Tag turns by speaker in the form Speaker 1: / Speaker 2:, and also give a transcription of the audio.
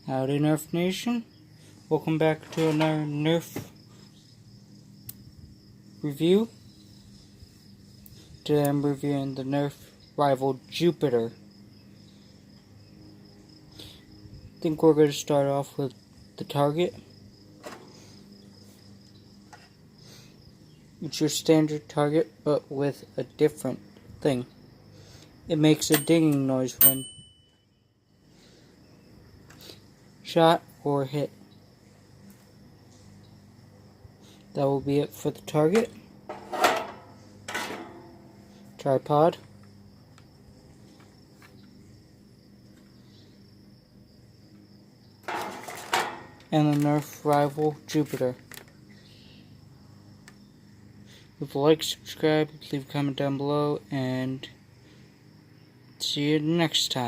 Speaker 1: Howdy Nerf Nation, welcome back to another Nerf review. Today I'm reviewing the Nerf rival Jupiter. I think we're going to start off with the target. It's your standard target but with a different thing. It makes a dinging noise when shot or hit. That will be it for the target. Tripod. And the Nerf rival Jupiter. Leave a like, subscribe, leave a comment down below, and see you next time.